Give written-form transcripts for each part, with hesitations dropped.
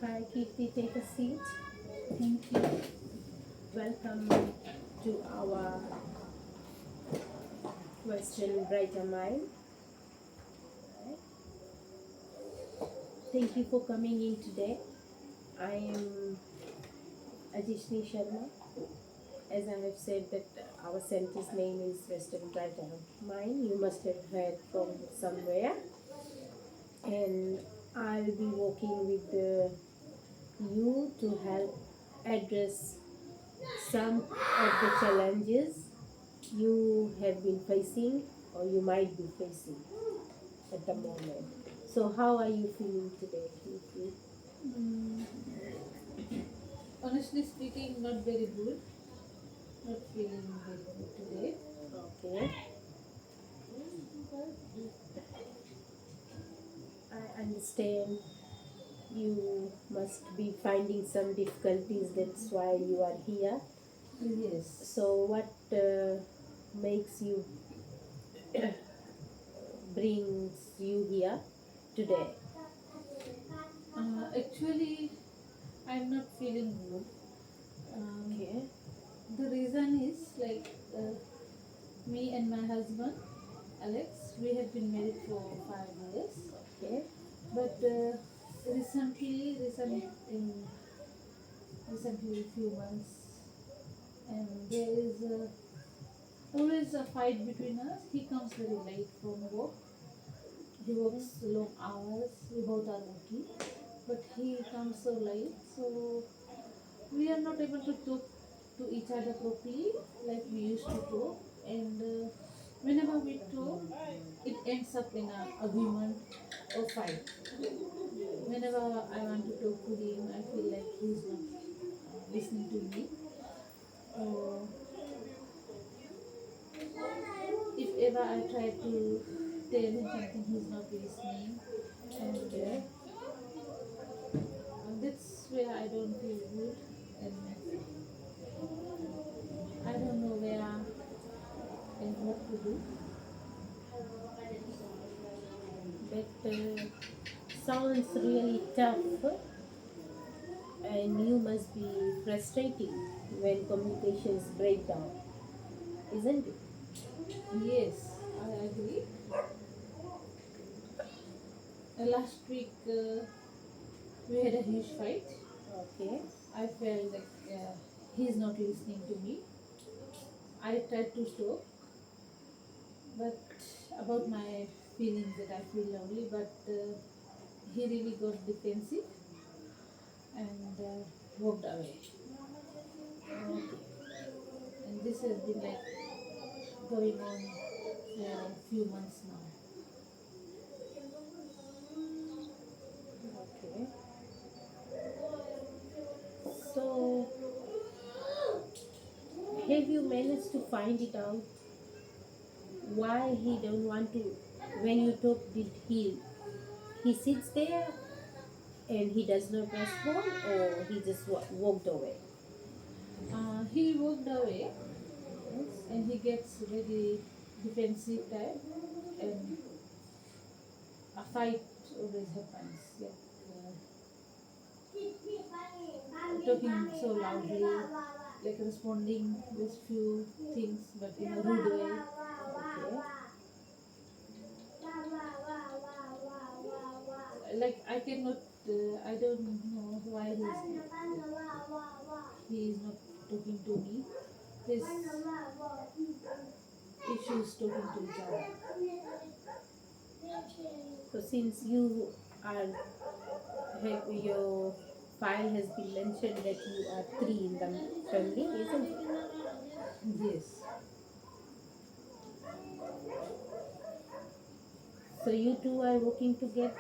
Hi, Kirti, take a seat. Thank you. Welcome to our Western Brighter Mind. Right. Thank you for coming in today. I am Ajishni Sharma. As I have said that our center's name is Western Brighter Mind. You must have heard from somewhere. And I'll be working with you to help address some of the challenges you have been facing or you might be facing at the moment. So, how are you feeling today, Kiki? Mm, Honestly speaking, not very good. Not feeling very good today. Okay, I understand you must be finding some difficulties, that's why you are here. Yes. So, what makes you brings you here today? Actually, I'm not feeling good. Um, Okay, the reason is me and my husband, Alex, we have been married for 5 years. okay, But in recently few months, and there is always a fight between us. He comes very late from work. He works long hours. We both are working, but he comes so late, so we are not able to talk to each other properly like we used to talk. And whenever we talk, it ends up in a argument or fight. Whenever I want to talk to him, I feel like he's not listening to me. Or if ever I try to tell him something, he's not listening. And okay. that's where I don't feel good. And I don't know where and what to do. That sounds really tough, and you must be frustrating when communications break down, isn't it? Yes, I agree. Last week we had a huge fight. Okay, I felt like he's not listening to me. I tried to talk, but about my feelings that I feel lonely, but he really got defensive and walked away. okay, And this has been like going on for a few months now. okay. So, have you managed to find it out why he don't want to? When you talk, did he sits there and he does not respond, or he just walked away? He walked away Yes. and he gets very defensive type, and a fight always happens. Like talking so loudly, like responding with few things, but in a rude way. Okay. Like I cannot, I don't know why he is not talking to me. His issues talking to each other. So since you are your file has been mentioned that you are three in the family, isn't it? Yes. So you two are working together.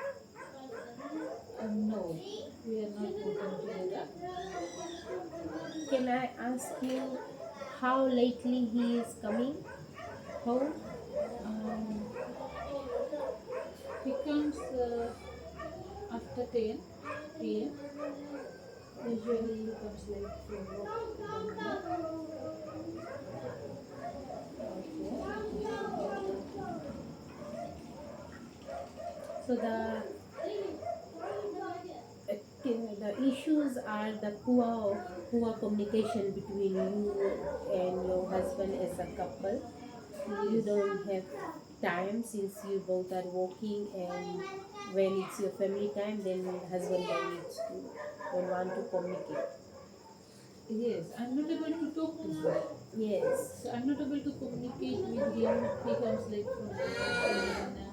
No, we are not working together. Can I ask you how lately he is coming home? Um, he comes after 10 p.m. Okay. Usually he comes late from work in the morning. Okay. So The issues are the poor communication between you and your husband as a couple. You don't have time since you both are working, and when it's your family time, then husband then needs to don't want to communicate. Yes, I'm not able to talk to him. Yes. So I'm not able to communicate with him. He comes late from work, and then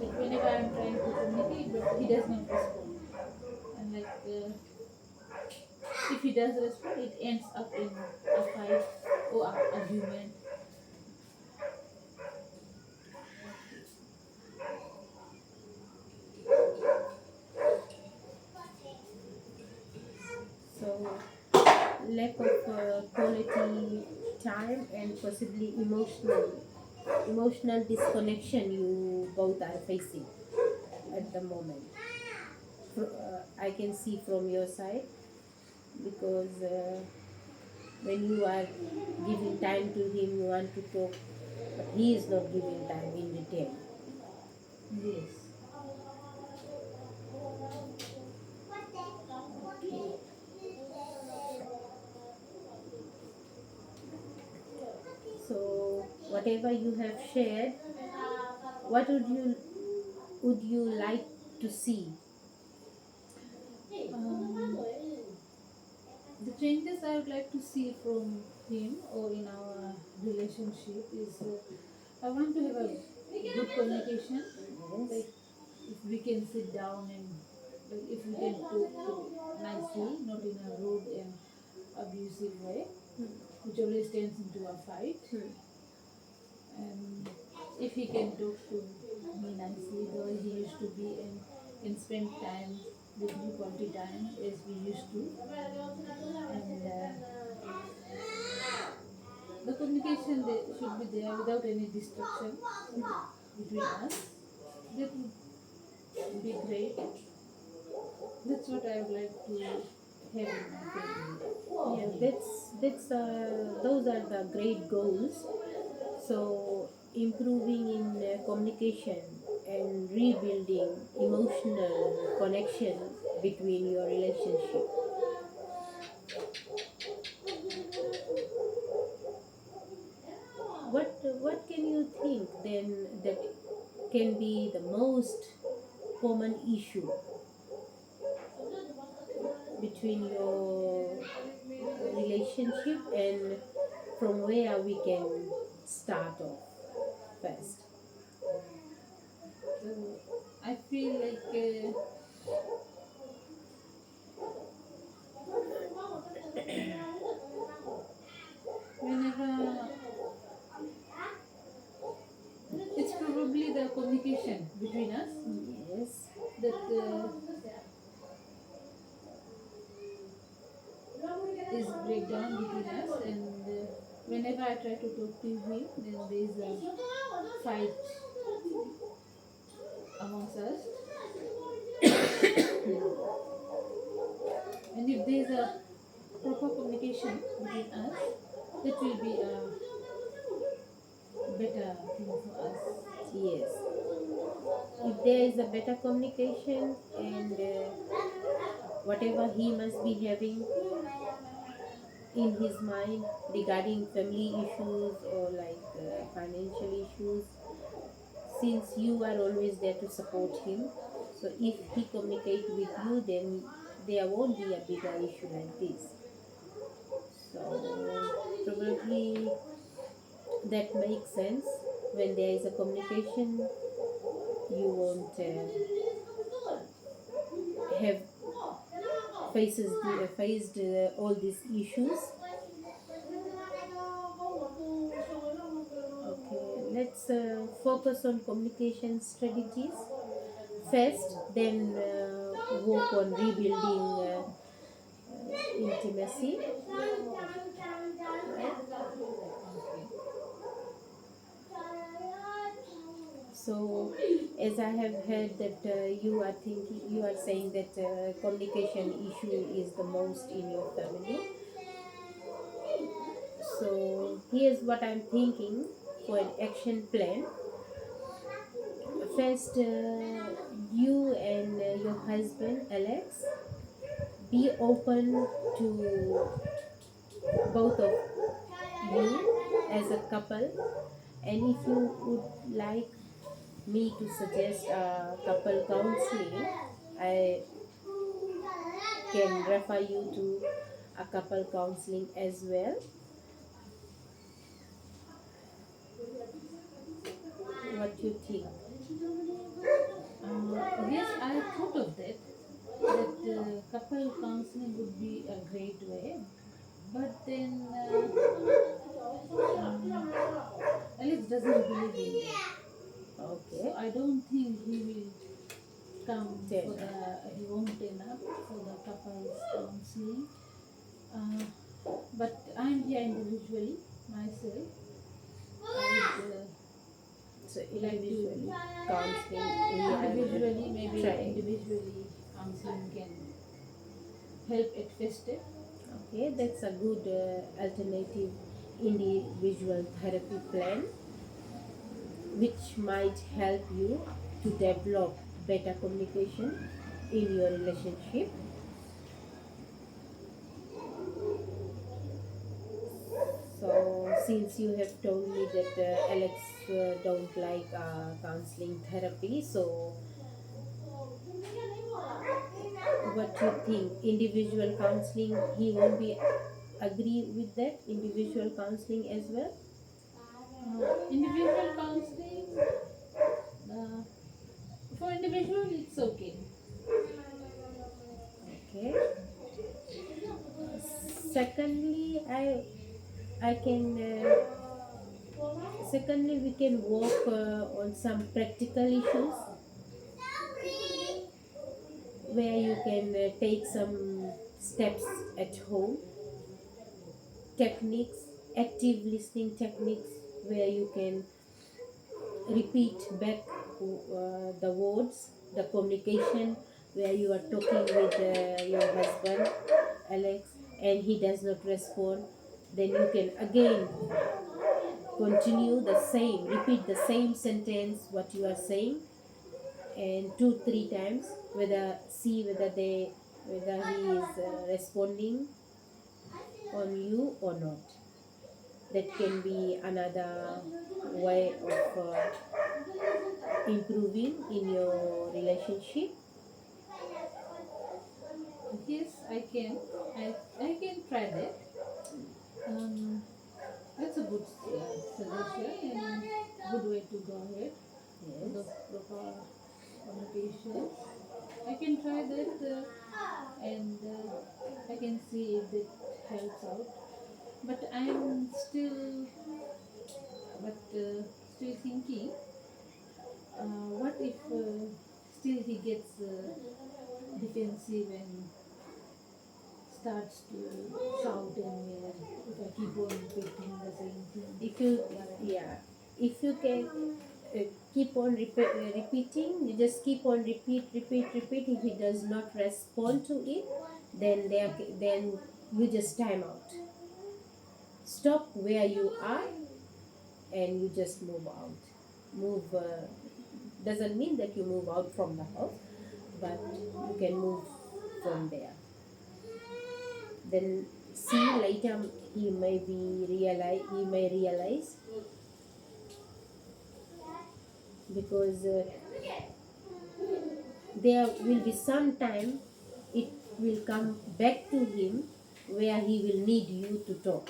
like whenever I'm trying to communicate, but he does not respond. And if he does respond, it ends up in a fight or argument. So lack of quality time and possibly emotional disconnection you both are facing at the moment. I can see from your side because when you are giving time to him, you want to talk, but he is not giving time in return. Yes. So whatever you have shared, what would you like to see? Um, the changes I would like to see from him or in our relationship is I want to have a good communication. Yes. Like if we can sit down and like if we can talk nicely, not in a rude and abusive way, which always turns into a fight. Hmm. And if he can talk to me nicely the way he used to be and spend time with me quality time as we used to, and the communication should be there without any distraction between us, that would be great. That's what I would like to have in my family. Yeah, that's those are the great goals. So improving in communication and rebuilding emotional connection between your relationship. What can you think then that can be the most common issue between your relationship, and from where we can start off first? So I feel like whenever it's probably the communication between us Yes. that is breakdown between us, and whenever I try to talk to him, then there is a fight amongst us. And if there is a proper communication between us, that will be a better thing for us. Yes. If there is a better communication, and whatever he must be having in his mind regarding family issues or like financial issues, since you are always there to support him, so if he communicate with you, then there won't be a bigger issue like this. So probably that makes sense. When there is a communication, you won't have faced all these issues. Okay, let's focus on communication strategies first, then work on rebuilding intimacy. Right? So, as I have heard that you are saying that communication issue is the most in your family. So, here's what I'm thinking for an action plan. first, you and your husband Alex be open to both of you as a couple, and if you would like me to suggest couple counseling, I can refer you to a couple counseling as well. What you think? Yes, I thought of that. That couple counseling would be a great way. But then Alex doesn't believe in that. Okay. So I don't think he will come Turn for up. he won't turn up for the couples counseling. Uh, but I'm here individually myself. I would So like individually to counseling, I individually, would maybe try. individually counseling can help at first step. Okay, that's a good alternative individual therapy plan, which might help you to develop better communication in your relationship. So, since you have told me that Alex don't like counseling therapy, so what you think? Individual counseling, he won't be agree with that individual counseling as well. Individual counseling, uh, for individual it's okay. Okay. Secondly, I can. Secondly, we can work on some practical issues where you can take some steps at home. Techniques, active listening techniques, where you can repeat back the words, the communication, where you are talking with your husband, Alex, and he does not respond. Then you can again continue the same, repeat the same sentence, what you are saying, and 2 3 times, whether see whether he is responding on you or not. That can be another way of improving in your relationship. Yes, I can try that. Um, that's a good suggestion and good way to go ahead for the Yes. proper communication. I can try that and I can see if it helps out. But I'm still thinking. What if still he gets defensive and starts to shout at me if I keep on repeating the same thing? If you, Yeah, yeah, if you can keep on repeating, you just keep on repeat. If he does not respond to it, then you just time out. Stop where you are, and you just move out. Move doesn't mean that you move out from the house, but you can move from there. Then see later, he may realize, because there will be some time it will come back to him where he will need you to talk.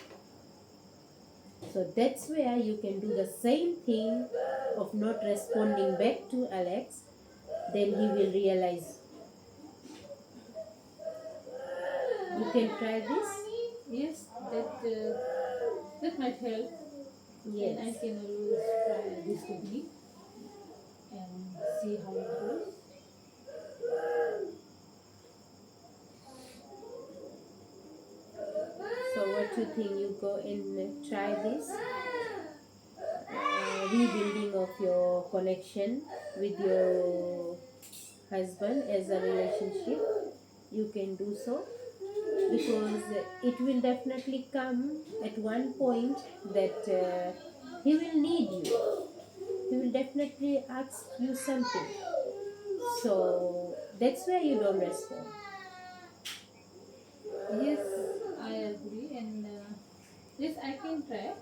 So that's where you can do the same thing of not responding back to Alex. Then he will realize. You can try this. yes, that might help, and I Yes. can always try this technique and see how it goes. So what you think? You go and try this rebuilding of your connection with your husband as a relationship. You can do so, because it will definitely come at one point that he will need you. he will definitely ask you something. So that's why you don't respond. Yes, I agree, and yes, I can try.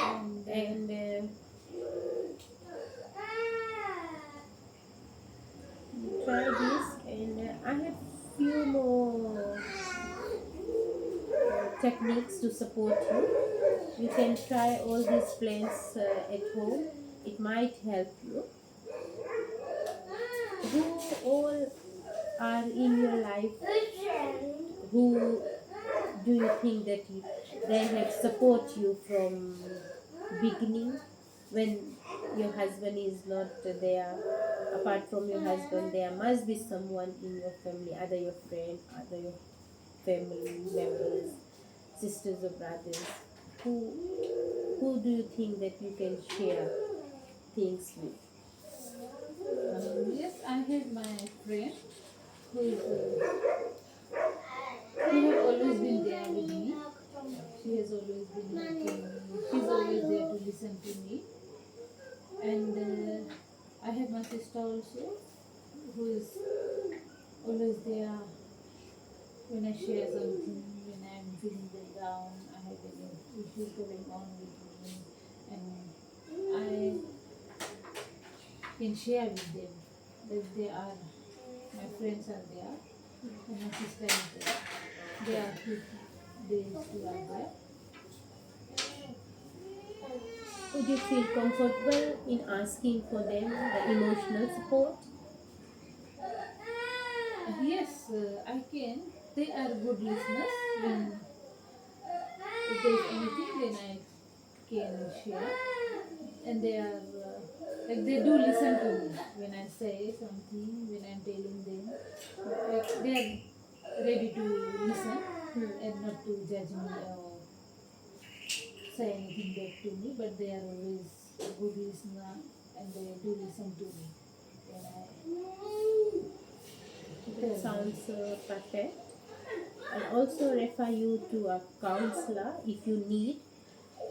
And And try this, and I have few more techniques to support you. You can try all these plans at home. It might help you. Who all are in your life? Who do you think that they have support you from beginning when your husband is not there? Apart from your husband, there must be someone in your family, either your friend, either your family members, sisters or brothers. Who do you think that you can share things with? yes, I have my friend who is who have always been there with me. She has always been helping me. She's always there to listen to me. And I have my sister also who is always there when I share something, when I'm feeling very down, I have any issues going on with me, and I can share with them that they are, my friends are there, and my sister is there. They are two, they two are there. Would you feel comfortable in asking for them the emotional support? Yes, I can. They are good listeners. When if there is anything, then I can share, and they are like they do listen to me when I say something, when I'm telling them. Like they are ready to listen and not to judge me or say anything back to me, but they are always a good listener and they do listen to me when I That tell them. sounds perfect. I'll also refer you to a counselor if you need,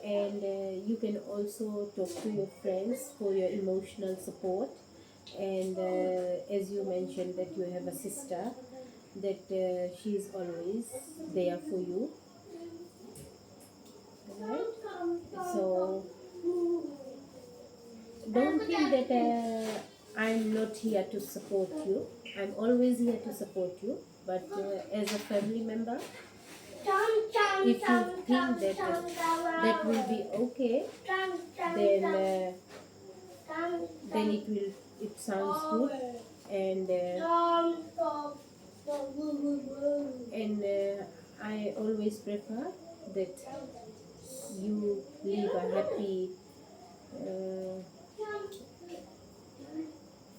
and you can also talk to your friends for your emotional support. And as you mentioned that you have a sister, that she is always there for you, right? So don't think that I'm not here to support you. I'm always here to support you, but as a family member, if you think that that will be okay, then it sounds good, and I always prefer that you live a happy uh,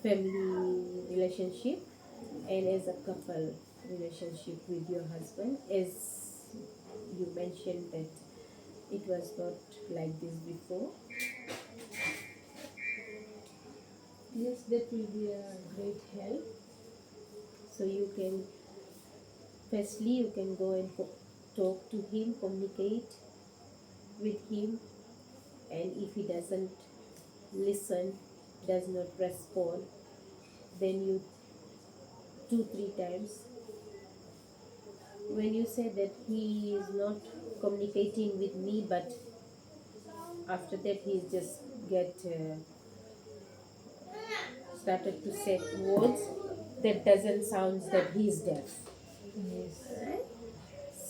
family relationship and as a couple relationship with your husband, as you mentioned that it was not like this before. Yes, that will be a great help. So you can, firstly you can go and talk to him, communicate with him, and if he doesn't listen, does not respond, then you 2 3 times, when you say that he is not communicating with me, but after that he just get started to say words that doesn't sound that he's deaf, Yes. right?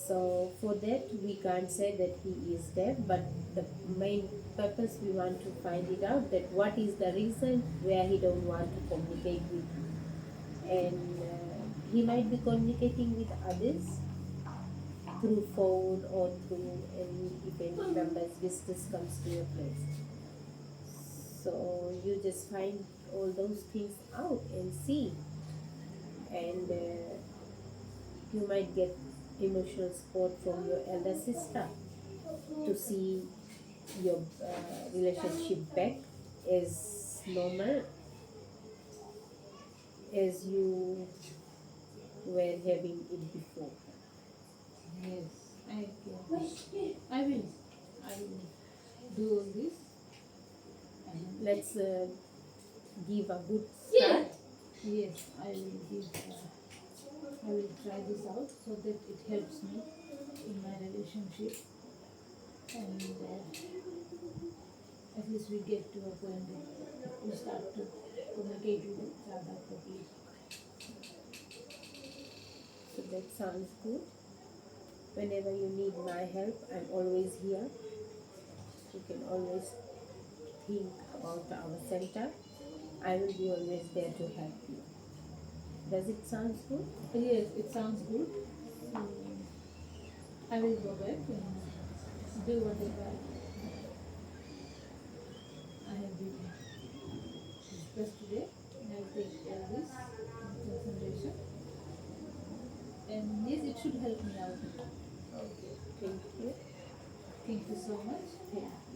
So for that we can't say that he is deaf, but the main purpose we want to find it out that what is the reason where he don't want to communicate with you, and he might be communicating with others through phone or through any event members visitors comes to your place. So you just find all those things out and see, and you might get emotional support from your elder sister to see your relationship back as normal as you were having it before. Yes, I can. I will. I will do all this. And Let's give a good start. yes, I will give. I will try this out so that it helps me in my relationship, and at least we get to a point that we start to communicate with each other properly. So that sounds good. Whenever you need my help, I'm always here. You can always think about our center. I will be always there to help you. Does it sound good? Yes, it sounds good. So I will go back and do whatever I have been discussed today. I'll take all this into consideration. And yes, it should help me out. Okay. Thank you. Thank you so much. Thank